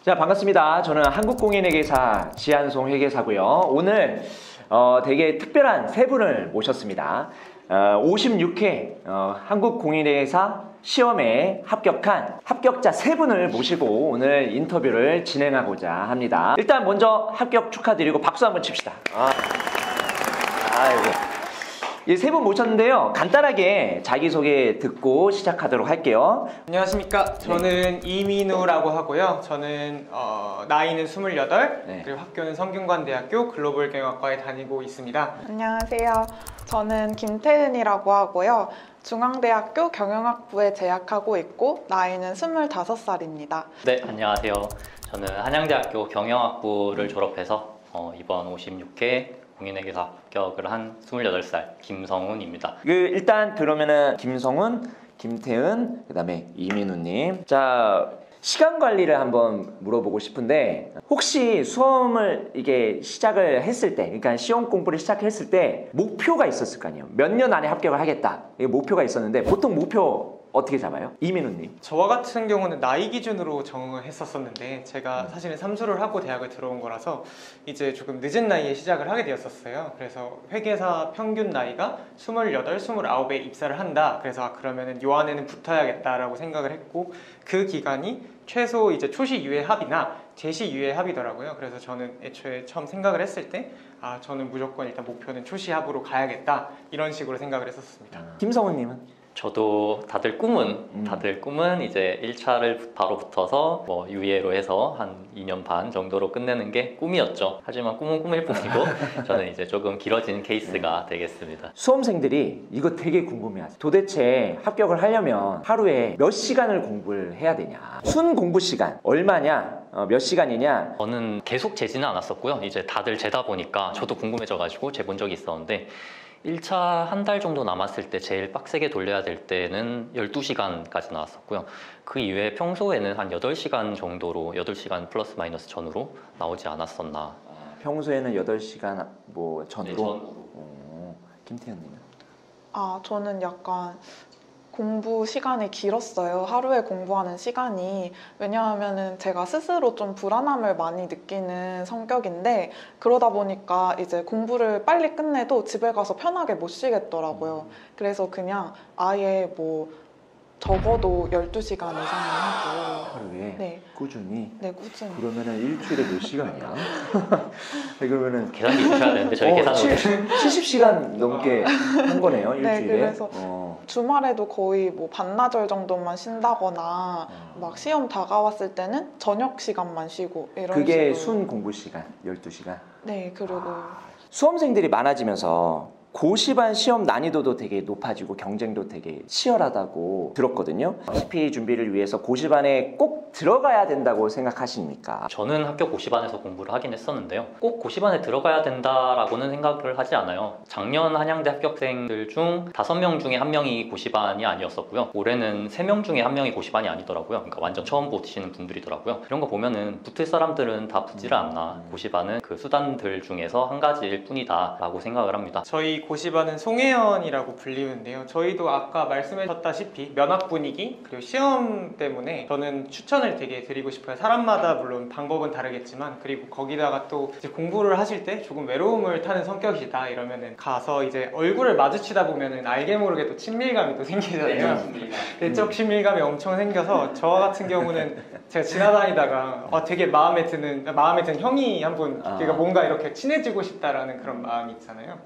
자, 반갑습니다. 저는 한국공인회계사 지한송 회계사고요. 오늘 되게 특별한 세 분을 모셨습니다. 56회 한국공인회계사 시험에 합격한 합격자 세 분을 모시고 오늘 인터뷰를 진행하고자 합니다. 일단 먼저 합격 축하드리고 박수 한번 칩시다. 아이고. 이 세 분 모셨는데요. 간단하게 자기소개 듣고 시작하도록 할게요. 안녕하십니까. 저는 이민우라고 하고요. 저는 나이는 28, 그리고 학교는 성균관대학교 글로벌경영학과에 다니고 있습니다. 안녕하세요. 저는 김태은이라고 하고요. 중앙대학교 경영학부에 재학하고 있고 나이는 25살입니다. 네, 안녕하세요. 저는 한양대학교 경영학부를 졸업해서 이번 56회 공인회계사 합격을 한 28살 김성훈입니다. 일단 그러면은 김성훈, 김태은, 그 다음에 이민우님. 자, 시간 관리를 한번 물어보고 싶은데 혹시 수험을 이게 시작을 했을 때, 그러니까 시험 공부를 시작했을 때 목표가 있었을 거 아니에요? 몇 년 안에 합격을 하겠다. 이게 목표가 있었는데 보통 목표 어떻게 잡아요? 이민우님. 저와 같은 경우는 나이 기준으로 정을 했었었는데 제가 사실은 삼수를 하고 대학을 들어온 거라서 이제 조금 늦은 나이에 시작을 하게 되었었어요. 그래서 회계사 평균 나이가 28, 29에 입사를 한다. 그래서 그러면은 요 안에는 붙어야겠다라고 생각을 했고 그 기간이 최소 이제 초시 유예 합이나 제시 유예 합이더라고요. 그래서 저는 애초에 처음 생각을 했을 때 저는 무조건 일단 목표는 초시 합으로 가야겠다 이런 식으로 생각을 했었습니다. 김성훈님은? 저도 다들 꿈은 이제 1차를 바로 붙어서 뭐 유예로 해서 한 2년 반 정도로 끝내는 게 꿈이었죠. 하지만 꿈은 꿈일 뿐이고 저는 이제 조금 길어진 케이스가 되겠습니다. 수험생들이 이거 되게 궁금해하세요. 도대체 합격을 하려면 하루에 몇 시간을 공부를 해야 되냐? 순 공부 시간 얼마냐? 몇 시간이냐? 저는 계속 재지는 않았었고요. 이제 다들 재다 보니까 저도 궁금해져가지고 재본 적이 있었는데 1차 한 달 정도 남았을 때 제일 빡세게 돌려야 될 때는 12시간까지 나왔었고요. 그 이외에 평소에는 한 8시간 정도로 8시간 플러스 마이너스 전후로 나오지 않았었나. 평소에는 8시간 뭐 전후로? 네, 전후로. 김태현님은? 저는 약간 공부 시간이 길었어요. 하루에 공부하는 시간이. 왜냐하면은 제가 스스로 좀 불안함을 많이 느끼는 성격인데 그러다 보니까 이제 공부를 빨리 끝내도 집에 가서 편하게 못 쉬겠더라고요. 그래서 그냥 아예 뭐 적어도 12시간 이상은 하고 하루에? 네. 꾸준히? 네, 꾸준히. 그러면은 일주일에 몇 시간이야? 그러면은 계산기 주셔야 되는데 저희 계산으로 70시간 넘게 한 거네요, 일주일에. 네, 그래서 주말에도 거의 뭐 반나절 정도만 쉰다거나 막 시험 다가왔을 때는 저녁 시간만 쉬고 이런 그게 식으로. 순 공부 시간, 12시간? 네, 그리고 수험생들이 많아지면서 고시반 시험 난이도도 되게 높아지고 경쟁도 되게 치열하다고 들었거든요. CPA 준비를 위해서 고시반에 꼭 들어가야 된다고 생각하십니까? 저는 학교 고시반에서 공부를 하긴 했었는데요. 꼭 고시반에 들어가야 된다라고는 생각을 하지 않아요. 작년 한양대 합격생들 중 5명 중에 1명이 고시반이 아니었었고요. 올해는 3명 중에 1명이 고시반이 아니더라고요. 그러니까 완전 처음 보시는 분들이더라고요. 이런 거 보면은 붙을 사람들은 다 붙지를 않나. 고시반은 그 수단들 중에서 한 가지일 뿐이다 라고 생각을 합니다. 저희 고시반은 송혜연이라고 불리는데요. 저희도 아까 말씀하셨다시피 면학 분위기 그리고 시험 때문에 저는 추천을 되게 드리고 싶어요. 사람마다 물론 방법은 다르겠지만 그리고 거기다가 또 이제 공부를 하실 때 조금 외로움을 타는 성격이다 이러면은 가서 이제 얼굴을 마주치다 보면은 알게 모르게 또 친밀감이 또 생기잖아요. 내적 친밀감이 엄청 생겨서 저 같은 경우는 제가 지나다니다가 되게 마음에 드는 형이 한 분, 그러니까 뭔가 이렇게 친해지고 싶다라는 그런 마음이 있잖아요.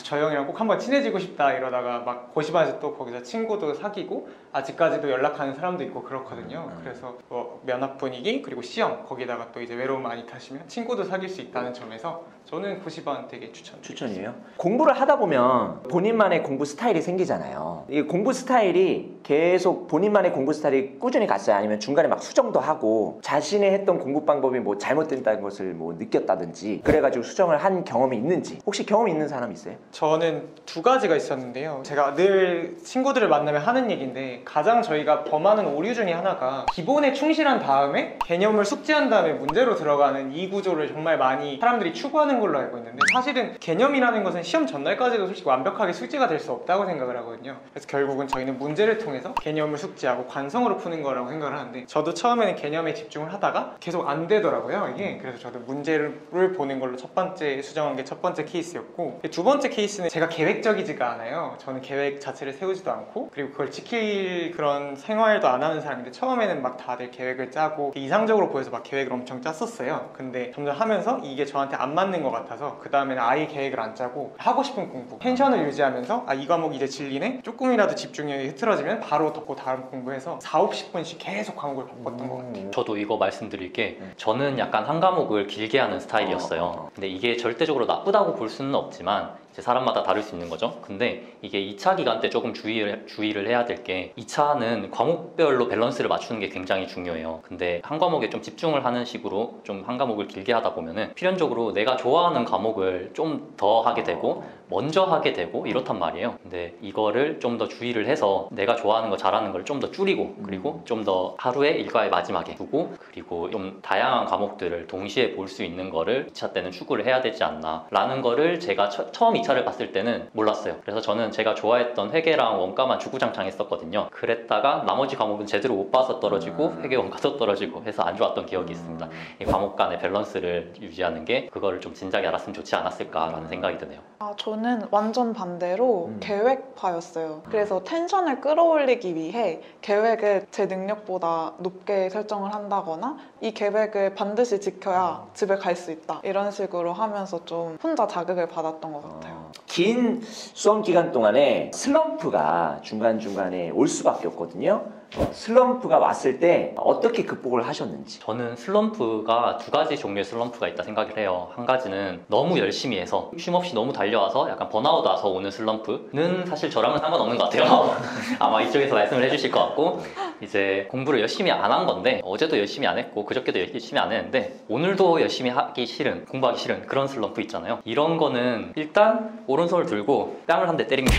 저 형이랑 꼭 한번 친해지고 싶다 이러다가 막 고시반에서 또 거기서 친구도 사귀고 아직까지도 연락하는 사람도 있고 그렇거든요. 그래서 뭐 면학 분위기 그리고 시험 거기다가 또 이제 외로움 많이 타시면 친구도 사귈 수 있다는 점에서 저는 고시반 되게 추천이에요? 공부를 하다 보면 본인만의 공부 스타일이 생기잖아요. 이 공부 스타일이 계속 본인만의 공부 스타일이 꾸준히 갔어요? 아니면 중간에 막 수정도 하고 자신이 했던 공부 방법이 뭐 잘못된다는 것을 뭐 느꼈다든지 그래가지고 수정을 한 경험이 있는지 혹시 경험이 있는 사람 있어요? 저는 두 가지가 있었는데요. 제가 늘 친구들을 만나면 하는 얘기인데 가장 저희가 범하는 오류 중에 하나가 기본에 충실한 다음에 개념을 숙지한 다음에 문제로 들어가는 이 구조를 정말 많이 사람들이 추구하는 숙지하는 걸로 알고 있는데 사실은 개념이라는 것은 시험 전날까지도 솔직히 완벽하게 숙지가 될 수 없다고 생각을 하거든요. 그래서 결국은 저희는 문제를 통해서 개념을 숙지하고 관성으로 푸는 거라고 생각을 하는데 저도 처음에는 개념에 집중을 하다가 계속 안 되더라고요 이게. 그래서 저도 문제를 보는 걸로 첫 번째 수정한 게 첫 번째 케이스였고, 두 번째 케이스는 제가 계획적이지가 않아요. 저는 계획 자체를 세우지도 않고 그리고 그걸 지킬 그런 생활도 안 하는 사람인데 처음에는 막 다들 계획을 짜고 이상적으로 보여서 막 계획을 엄청 짰었어요. 근데 점점 하면서 이게 저한테 안 맞는 것 같아서 그 다음에는 아예 계획을 안 짜고 하고 싶은 공부, 텐션을 유지하면서 이 과목 이제 질리네? 조금이라도 집중력이 흐트러지면 바로 덮고 다른 공부해서 4, 50분씩 계속 과목을 바꿨던 것 같아요. 저도 이거 말씀드릴 게 저는 약간 한 과목을 길게 하는 스타일이었어요. 근데 이게 절대적으로 나쁘다고 볼 수는 없지만 이제 사람마다 다를 수 있는 거죠. 근데 이게 2차 기간 때 조금 주의를 해야 될 게 2차는 과목별로 밸런스를 맞추는 게 굉장히 중요해요. 근데 한 과목에 좀 집중을 하는 식으로 좀 한 과목을 길게 하다 보면은 필연적으로 내가 좋아하는 과목을 좀 더 하게 되고 먼저 하게 되고 이렇단 말이에요. 근데 이거를 좀 더 주의를 해서 내가 좋아하는 거 잘하는 걸 좀 더 줄이고 그리고 좀 더 하루에 일과의 마지막에 두고 그리고 좀 다양한 과목들을 동시에 볼 수 있는 거를 2차 때는 추구를 해야 되지 않나 라는 거를 제가 처음 2차를 봤을 때는 몰랐어요. 그래서 저는 제가 좋아했던 회계랑 원가만 주구장창 했었거든요. 그랬다가 나머지 과목은 제대로 못 봐서 떨어지고 회계 원가도 떨어지고 해서 안 좋았던 기억이 있습니다. 이 과목 간의 밸런스를 유지하는 게 그거를 좀 진작에 알았으면 좋지 않았을까라는 생각이 드네요. 저는 완전 반대로 계획파였어요. 그래서 텐션을 끌어올리기 위해 계획을 제 능력보다 높게 설정을 한다거나 이 계획을 반드시 지켜야 집에 갈 수 있다 이런 식으로 하면서 좀 혼자 자극을 받았던 것 같아요. 긴 수험 기간 동안에 슬럼프가 중간중간에 올 수밖에 없거든요. 슬럼프가 왔을 때 어떻게 극복을 하셨는지. 저는 슬럼프가 두 가지 종류의 슬럼프가 있다 생각을 해요. 한 가지는 너무 열심히 해서 쉼없이 너무 달려와서 약간 번아웃 와서 오는 슬럼프는 사실 저랑은 상관없는 것 같아요. 아마 이쪽에서 말씀을 해주실 것 같고, 이제 공부를 열심히 안 한 건데 어제도 열심히 안 했고 그저께도 열심히 안 했는데 오늘도 열심히 하기 싫은, 공부하기 싫은 그런 슬럼프 있잖아요. 이런 거는 일단 오른손을 들고 뺨을 한 대 때립니다.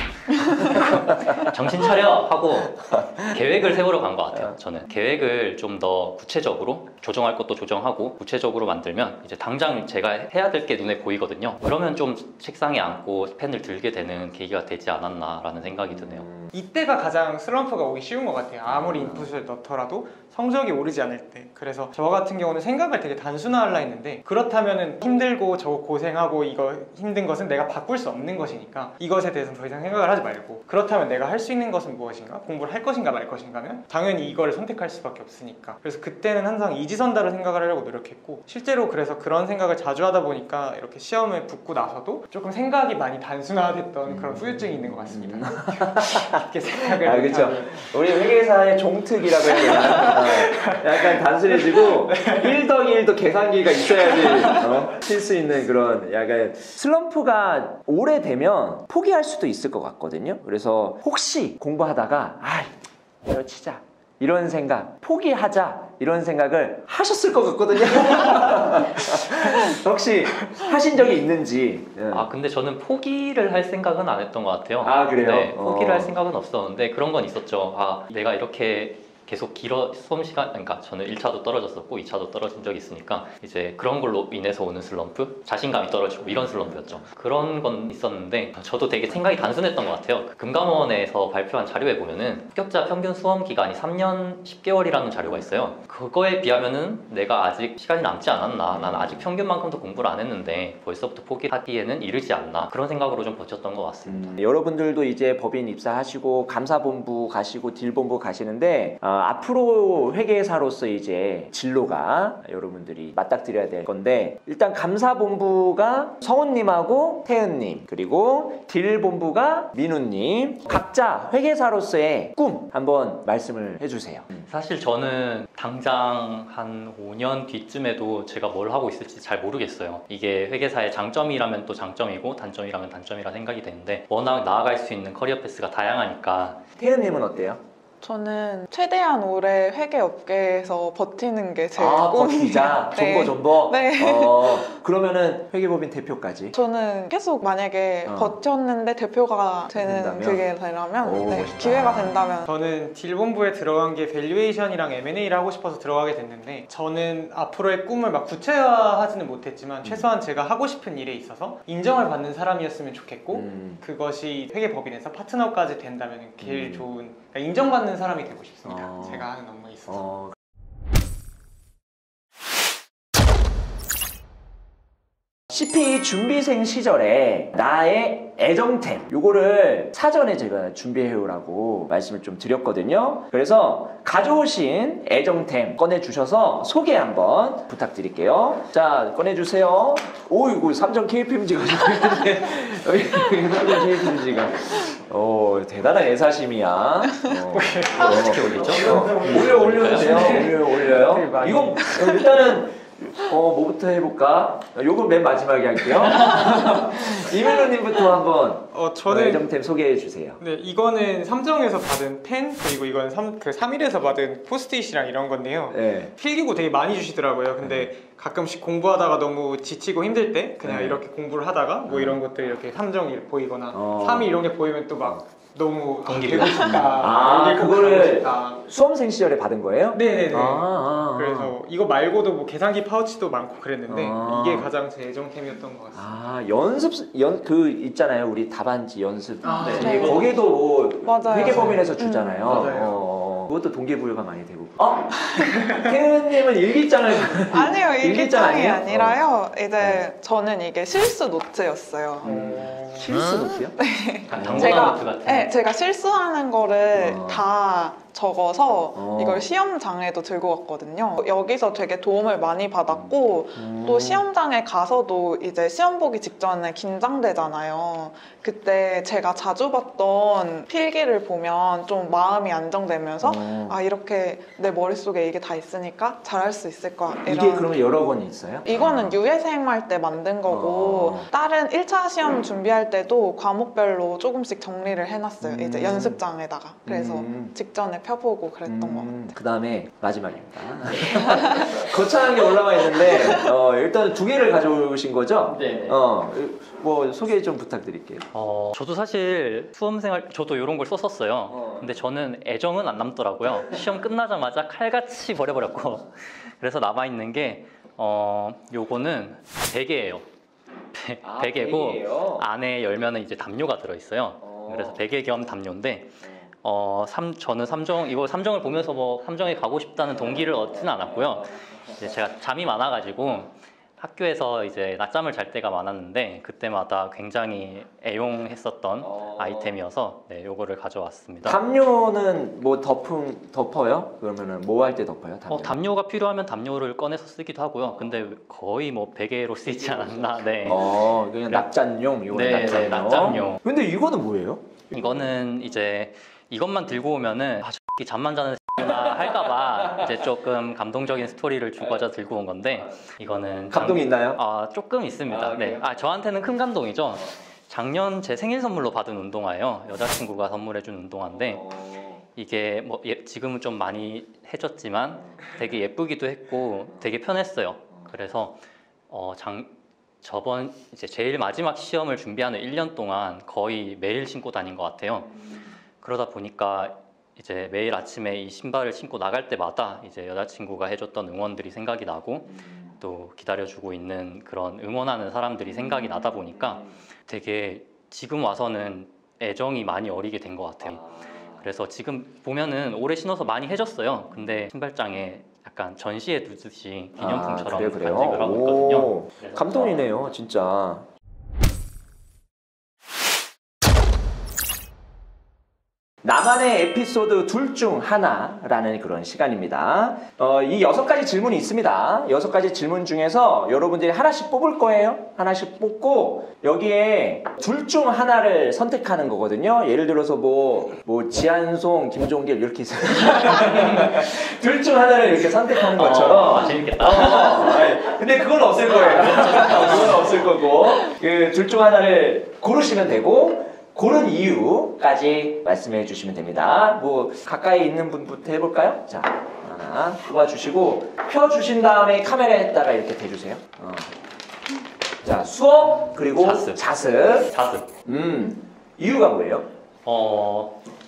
정신 차려 하고 계획을 세우러 간 것 같아요. 저는 계획을 좀 더 구체적으로 조정할 것도 조정하고 구체적으로 만들면 이제 당장 제가 해야 될 게 눈에 보이거든요. 그러면 좀 책상에 앉고 펜을 들게 되는 계기가 되지 않았나라는 생각이 드네요. 이때가 가장 슬럼프가 오기 쉬운 것 같아요. 아무리 인풋을 넣더라도 성적이 오르지 않을 때. 그래서 저 같은 경우는 생각을 되게 단순화하려 했는데 그렇다면은 힘들고 저거 고생하고 이거 힘든 것은 내가 바꿀 수 없는 것이니까 이것에 대해서는 더 이상 생각을 하지 말고, 그렇다면 내가 할 수 있는 것은 무엇인가? 공부를 할 것인가 말 것인가면 당연히 이거를 선택할 수밖에 없으니까. 그래서 그때는 항상 이지선다로 생각을 하려고 노력했고, 실제로 그래서 그런 생각을 자주 하다 보니까 이렇게 시험에 붙고 나서도 조금 생각이 많이 단순화됐던 그런 후유증이 있는 것 같습니다. 깊게 생각을 그렇죠. 못하고. 우리 회계사의 종특이라고 해야 되나? 약간 단순해지고 1+1도 계산기가 있어야지 칠 수 있는 그런 약간 슬럼프가 오래되면 포기할 수도 있을 것 같거든요. 그래서 혹시 공부하다가 이거 치자 이런 생각, 포기하자 이런 생각을 하셨을 것 같거든요. 혹시 하신 적이 있는지. 근데 저는 포기를 할 생각은 안 했던 것 같아요. 그래요? 네, 포기를 할 생각은 없었는데 그런 건 있었죠. 내가 이렇게 계속 수험 시간, 그러니까 저는 1차도 떨어졌었고 2차도 떨어진 적이 있으니까 이제 그런 걸로 인해서 오는 슬럼프, 자신감이 떨어지고 이런 슬럼프였죠. 그런 건 있었는데 저도 되게 생각이 단순했던 것 같아요. 금감원에서 발표한 자료에 보면은 합격자 평균 수험 기간이 3년 10개월이라는 자료가 있어요. 그거에 비하면은 내가 아직 시간이 남지 않았나, 나는 아직 평균만큼도 공부를 안 했는데 벌써부터 포기하기에는 이르지 않나, 그런 생각으로 좀 버텼던 것 같습니다. 여러분들도 이제 법인 입사하시고 감사본부 가시고 딜본부 가시는데 앞으로 회계사로서 이제 진로가 여러분들이 맞닥뜨려야 될 건데, 일단 감사본부가 성훈님하고 태은님, 그리고 딜본부가 민우님, 각자 회계사로서의 꿈 한번 말씀을 해주세요. 사실 저는 당장 한 5년 뒤쯤에도 제가 뭘 하고 있을지 잘 모르겠어요. 이게 회계사의 장점이라면 또 장점이고 단점이라면 단점이라 생각이 되는데 워낙 나아갈 수 있는 커리어 패스가 다양하니까. 태은님은 어때요? 저는 최대한 오래 회계 업계에서 버티는 게 제일 아, 꿈이에요. 버티자. 네. 존버. 네. 그러면은 회계법인 대표까지. 저는 계속 만약에 버텼는데 대표가 되는 된다면? 그게 되려면 오, 네, 멋있다. 기회가 된다면 저는 딜본부에 들어간 게 밸류에이션이랑 M&A를 하고 싶어서 들어가게 됐는데 저는 앞으로의 꿈을 막 구체화하지는 못했지만 최소한 제가 하고 싶은 일에 있어서 인정을 받는 사람이었으면 좋겠고 그것이 회계법인에서 파트너까지 된다면 제일 좋은 그러니까 인정받는 사람이 되고 싶습니다. 제가 하는 업무에 있어서. CPA 준비생 시절에 나의 애정템 요거를 사전에 제가 준비해오라고 말씀을 좀 드렸거든요. 그래서 가져오신 애정템 꺼내주셔서 소개 한번 부탁드릴게요. 자, 꺼내주세요. 오, 이거 삼성 KPMG가 삼성 KPMG가 대단한 애사심이야. 어떻게 올리죠? 올려주세요. 올려요. 이거 일단은 뭐부터 해볼까? 요건 맨 마지막에 할게요. 이민호님부터 한번 저는 애정템 소개해 주세요. 네, 이거는 삼성에서 받은 펜 그리고 이건 3일에서 받은 포스트잇이랑 이런 건데요. 네. 필기구 되게 많이 주시더라고요. 근데 가끔씩 공부하다가 너무 지치고 힘들 때 그냥 네. 이렇게 공부를 하다가 뭐 이런 것들 이렇게 삼정이 보이거나 3일 이런 게 보이면 또 막 너무 동기부여. 되고 싶다. 여기 꼭 그거를 가고 싶다. 수험생 시절에 받은 거예요? 네네네. 그래서 그래서 이거 말고도 뭐 계산기 파우치도 많고 그랬는데 아. 이게 가장 제 애정템이었던 것 같습니다. 그 있잖아요. 우리 답안지 연습. 네. 네. 거기도 뭐 맞아요. 회계법인에서 주잖아요. 맞아요. 그것도 동기부여가 많이 되고. 태은님은 일기장을 아니요, 일기장 일기장이 아니에요? 아니라요. 이제 저는 이게 실수 노트였어요. 실수 노트요? 당번화 노트 같은. 네, 제가 실수하는 거를 다 적어서 이걸 어. 시험장에도 들고 갔거든요. 여기서 되게 도움을 많이 받았고 또 시험장에 가서도 이제 시험 보기 직전에 긴장되잖아요. 그때 제가 자주 봤던 필기를 보면 좀 마음이 안정되면서 아, 이렇게 내 머릿속에 이게 다 있으니까 잘할 수 있을 거야. 이게 그러면 여러 권이 있어요? 이거는 유예생 할 때 만든 거고 다른 1차 시험 준비할 때도 과목별로 조금씩 정리를 해놨어요. 이제 연습장에다가. 그래서 직전에 펴보고 그랬던 것 같아요. 그 다음에 마지막입니다. 거창하게 올라와 있는데 일단 두 개를 가져오신 거죠? 네. 뭐 소개 좀 부탁드릴게요. 저도 사실 수험생활 저도 이런 걸 썼었어요. 근데 저는 애정은 안 남더라고요. 시험 끝나자마자 칼같이 버려버렸고 그래서 남아있는 게 요거는 베개예요. 베개고 베개예요? 안에 열면은 이제 담요가 들어있어요. 그래서 베개 겸 담요인데 저는 이거 삼정을 보면서 뭐 삼정에 가고 싶다는 동기를 얻지는 않았고요. 이제 제가 잠이 많아가지고 학교에서 이제 낮잠을 잘 때가 많았는데 그때마다 굉장히 애용했었던 아이템이어서 네, 요거를 가져왔습니다. 담요는 뭐 덮어요? 그러면은 뭐 할 때 덮어요? 담요? 담요가 필요하면 담요를 꺼내서 쓰기도 하고요. 근데 거의 뭐 베개로 쓰이지 않았나. 네. 그냥 낙잔용. 이거는 네, 낙잔용. 네, 낙잔용. 근데 이거는 뭐예요? 이거는 이제 이것만 들고 오면은 잠만 자는 나 할까봐 이제 조금 감동적인 스토리를 주고자 들고 온 건데 이거는 감동이 있나요? 조금 있습니다. 네. 저한테는 큰 감동이죠. 작년 제 생일 선물로 받은 운동화예요. 여자친구가 선물해준 운동화인데 이게 뭐 지금은 좀 많이 해졌지만 되게 예쁘기도 했고 되게 편했어요. 그래서 저번 이제 제일 마지막 시험을 준비하는 1년 동안 거의 매일 신고 다닌 것 같아요. 그러다 보니까 이제 매일 아침에 이 신발을 신고 나갈 때마다 이제 여자친구가 해줬던 응원들이 생각이 나고 또 기다려주고 있는 그런 응원하는 사람들이 생각이 나다 보니까 되게 지금 와서는 애정이 많이 어리게 된 것 같아요. 그래서 지금 보면은 오래 신어서 많이 해졌어요. 근데 신발장에 약간 전시해 두듯이 기념품처럼 그래요? 간직을 하고 있거든요. 오, 감동이네요, 진짜. 나만의 에피소드 둘 중 하나라는 그런 시간입니다. 이 6가지 질문이 있습니다. 6가지 질문 중에서 여러분들이 하나씩 뽑을 거예요. 하나씩 뽑고 여기에 둘 중 하나를 선택하는 거거든요. 예를 들어서 뭐 지한송, 김종길 이렇게 있어요. 둘 중 하나를 이렇게 선택하는 것처럼. 재밌겠다. 근데 그건 없을 거예요. 그건 없을 거고 둘 중 하나를 고르시면 되고 고른 이유까지 말씀해 주시면 됩니다. 뭐 가까이 있는 분부터 해볼까요? 자, 하나 뽑아주시고 펴주신 다음에 카메라에다가 이렇게 대주세요. 자, 수업 그리고 자습. 자습. 이유가 뭐예요?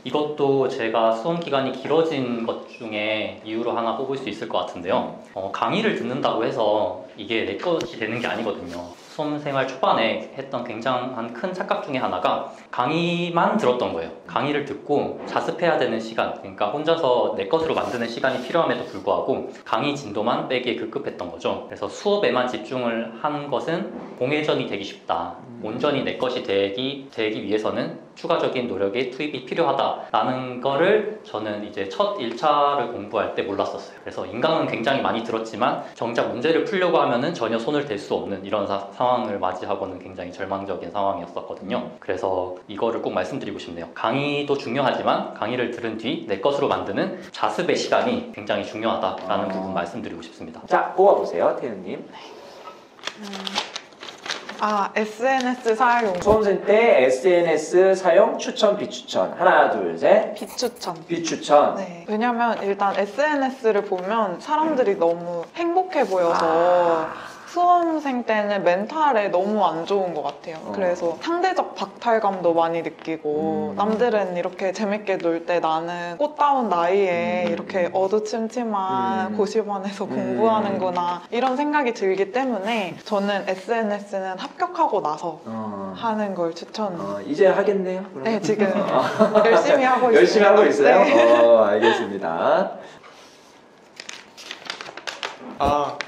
이것도 제가 수험 기간이 길어진 것 중에 이유로 하나 뽑을 수 있을 것 같은데요. 강의를 듣는다고 해서 이게 내 것이 되는 게 아니거든요. 수험 생활 초반에 했던 굉장한 큰 착각 중에 하나가 강의만 들었던 거예요. 강의를 듣고 자습해야 되는 시간, 그러니까 혼자서 내 것으로 만드는 시간이 필요함에도 불구하고 강의 진도만 빼기에 급급했던 거죠. 그래서 수업에만 집중을 한 것은 공회전이 되기 쉽다. 온전히 내 것이 되기 위해서는 추가적인 노력의 투입이 필요하다라는 거를 저는 이제 첫 1차를 공부할 때 몰랐었어요. 그래서 인강은 굉장히 많이 들었지만 정작 문제를 풀려고 하면은 전혀 손을 댈 수 없는 이런 상황을 맞이하고는 굉장히 절망적인 상황이었었거든요. 그래서 이거를 꼭 말씀드리고 싶네요. 강의도 중요하지만 강의를 들은 뒤 내 것으로 만드는 자습의 시간이 굉장히 중요하다라는 부분 말씀드리고 싶습니다. 자, 뽑아보세요, 태은님. SNS 사용. 수험생 때 SNS 사용 추천, 비추천. 하나, 둘, 셋. 비추천. 비추천. 네. 왜냐면 일단 SNS를 보면 사람들이 너무 행복해 보여서 수험생 때는 멘탈에 너무 안 좋은 것 같아요. 그래서 상대적 박탈감도 많이 느끼고 남들은 이렇게 재밌게 놀 때 나는 꽃다운 나이에 이렇게 어두침침한 고시반에서 공부하는구나 이런 생각이 들기 때문에 저는 SNS는 합격하고 나서 하는 걸 이제 하겠네요. 그러면? 네, 지금 열심히 하고 있어요. 열심히 하고 있어요? 네. 알겠습니다.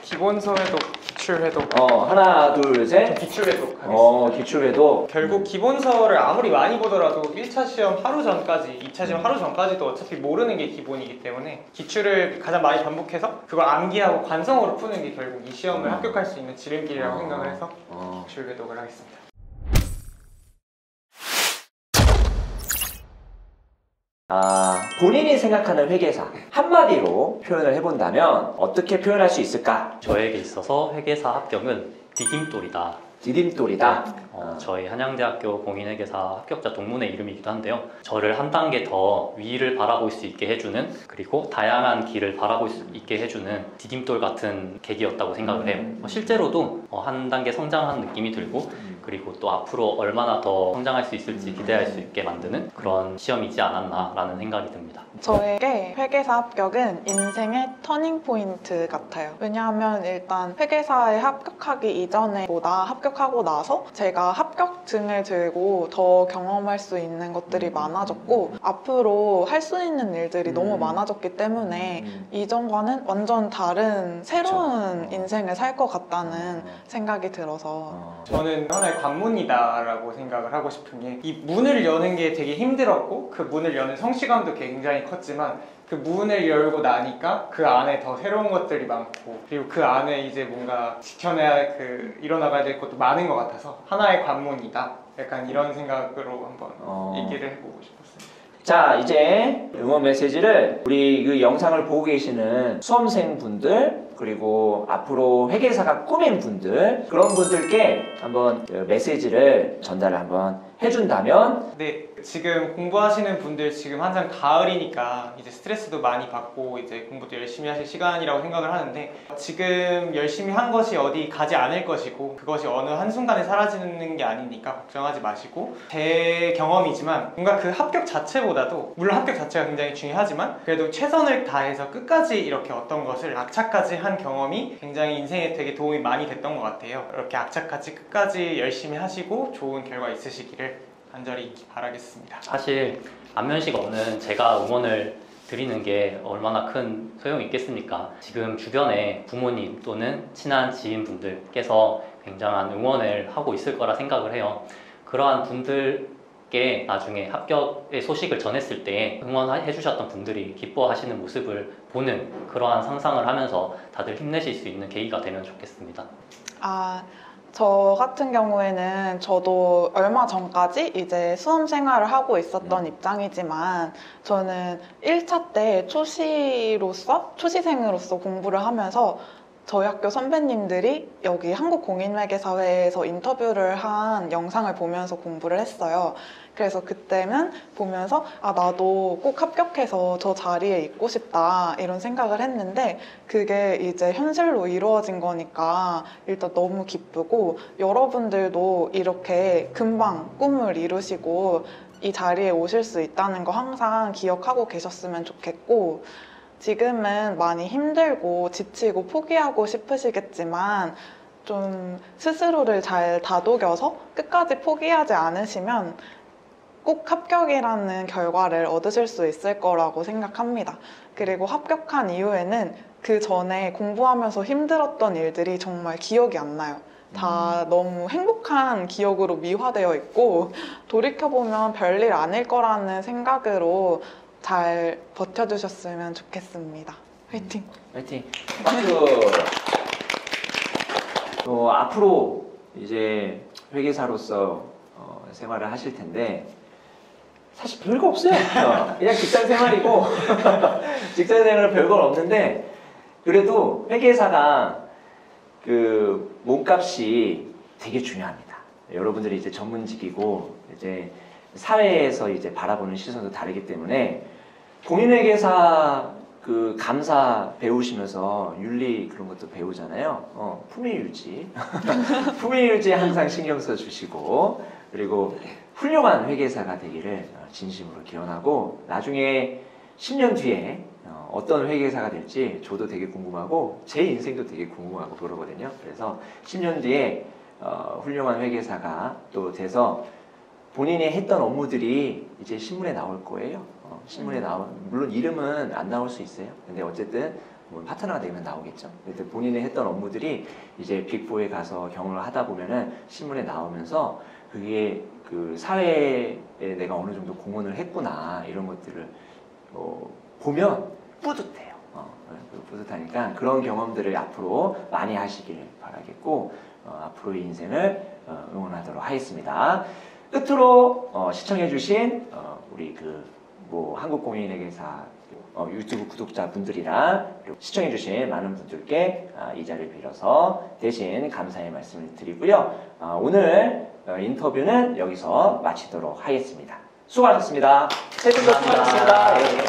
기본서 회독, 기출 회독. 하나, 둘, 셋. 기출 회독 하겠습니다. 기출 회독. 결국 기본서를 아무리 많이 보더라도 1차 시험 하루 전까지, 2차 시험 하루 전까지도 어차피 모르는 게 기본이기 때문에 기출을 가장 많이 반복해서 그걸 암기하고 관성으로 푸는 게 결국 이 시험을 합격할 수 있는 지름길이라고 생각을 해서 기출 회독을 하겠습니다. 본인이 생각하는 회계사 한마디로 표현을 해본다면 어떻게 표현할 수 있을까? 저에게 있어서 회계사 합격은 디딤돌이다. 디딤돌이다. 저희 한양대학교 공인회계사 합격자 동문회 이름이기도 한데요. 저를 한 단계 더 위를 바라볼 수 있게 해주는, 그리고 다양한 길을 바라볼 수 있게 해주는 디딤돌 같은 계기였다고 생각을 해요. 실제로도 한 단계 성장한 느낌이 들고, 그리고 또 앞으로 얼마나 더 성장할 수 있을지 기대할 수 있게 만드는 그런 시험이지 않았나라는 생각이 듭니다. 저에게 회계사 합격은 인생의 터닝포인트 같아요. 왜냐하면 일단 회계사에 합격하기 이전에 보다 합격하고 나서 제가 합격증을 들고 더 경험할 수 있는 것들이 많아졌고 앞으로 할 수 있는 일들이 너무 많아졌기 때문에 이전과는 완전 다른 새로운 인생을 살 것 같다는 생각이 들어서 저는 하나의 관문이다라고 생각을 하고 싶은 게, 이 문을 여는 게 되게 힘들었고 그 문을 여는 성취감도 굉장히 컸지만 그 문을 열고 나니까 그 안에 더 새로운 것들이 많고, 그리고 그 안에 이제 뭔가 지켜내야 할 이뤄나가야 될 것도 많은 것 같아서 하나의 관문이다, 약간 이런 생각으로 한번 얘기를 해보고 싶었어요. 자, 이제 응원 메시지를 우리 그 영상을 보고 계시는 수험생분들, 그리고 앞으로 회계사가 꿈인 분들, 그런 분들께 한번 그 메시지를 전달을 한번 해준다면. 네, 지금 공부하시는 분들 지금 한창 가을이니까 이제 스트레스도 많이 받고 이제 공부도 열심히 하실 시간이라고 생각을 하는데, 지금 열심히 한 것이 어디 가지 않을 것이고 그것이 어느 한순간에 사라지는 게 아니니까 걱정하지 마시고, 제 경험이지만 뭔가 그 합격 자체보다도, 물론 합격 자체가 굉장히 중요하지만 그래도 최선을 다해서 끝까지 이렇게 어떤 것을 악착까지 한 경험이 굉장히 인생에 되게 도움이 많이 됐던 것 같아요. 이렇게 악착같이 끝까지 열심히 하시고 좋은 결과 있으시기를 간절히 바라겠습니다. 사실 안면식 없는 제가 응원을 드리는 게 얼마나 큰 소용이 있겠습니까? 지금 주변에 부모님 또는 친한 지인분들께서 굉장한 응원을 하고 있을 거라 생각을 해요. 그러한 분들께 나중에 합격의 소식을 전했을 때 응원해 주셨던 분들이 기뻐하시는 모습을 보는 그러한 상상을 하면서 다들 힘내실 수 있는 계기가 되면 좋겠습니다. 저 같은 경우에는 저도 얼마 전까지 이제 수험 생활을 하고 있었던 입장이지만, 저는 1차 때 초시생으로서 공부를 하면서 저희 학교 선배님들이 여기 한국공인회계사회에서 인터뷰를 한 영상을 보면서 공부를 했어요. 그래서 그때는 보면서 아, 나도 꼭 합격해서 저 자리에 있고 싶다 이런 생각을 했는데 그게 이제 현실로 이루어진 거니까 일단 너무 기쁘고 여러분들도 이렇게 금방 꿈을 이루시고 이 자리에 오실 수 있다는 거 항상 기억하고 계셨으면 좋겠고 지금은 많이 힘들고 지치고 포기하고 싶으시겠지만 좀 스스로를 잘 다독여서 끝까지 포기하지 않으시면 꼭 합격이라는 결과를 얻으실 수 있을 거라고 생각합니다. 그리고 합격한 이후에는 그 전에 공부하면서 힘들었던 일들이 정말 기억이 안 나요. 다 너무 행복한 기억으로 미화되어 있고 돌이켜보면 별일 아닐 거라는 생각으로 잘 버텨주셨으면 좋겠습니다. 화이팅! 화이팅! 박수! 앞으로 이제 회계사로서 생활을 하실 텐데 사실 별거 없어요. 그냥 직장 생활이고 직장 생활은 별건 없는데 그래도 회계사가 그 몸값이 되게 중요합니다. 여러분들이 이제 전문직이고 이제 사회에서 이제 바라보는 시선도 다르기 때문에 공인회계사 그 감사 배우시면서 윤리 그런 것도 배우잖아요. 품위유지 품위유지 항상 신경 써 주시고 그리고 훌륭한 회계사가 되기를 진심으로 기원하고 나중에 10년 뒤에 어떤 회계사가 될지 저도 되게 궁금하고 제 인생도 되게 궁금하고 그러거든요. 그래서 10년 뒤에 훌륭한 회계사가 또 돼서 본인이 했던 업무들이 이제 신문에 나올 거예요. 신문에 물론 이름은 안 나올 수 있어요. 근데 어쨌든 뭐 파트너가 되면 나오겠죠. 근데 본인이 했던 업무들이 이제 빅4에 가서 경험을 하다 보면은 신문에 나오면서 그게 그 사회에 내가 어느 정도 공헌을 했구나 이런 것들을 보면 뿌듯해요. 뿌듯하니까 그런 경험들을 앞으로 많이 하시길 바라겠고 앞으로의 인생을 응원하도록 하겠습니다. 끝으로 시청해주신 우리 한국공인회계사 유튜브 구독자분들이랑 시청해주신 많은 분들께 이 자리를 빌어서 대신 감사의 말씀을 드리고요. 오늘 인터뷰는 여기서 마치도록 하겠습니다. 수고하셨습니다. 세 분도 수고하셨습니다.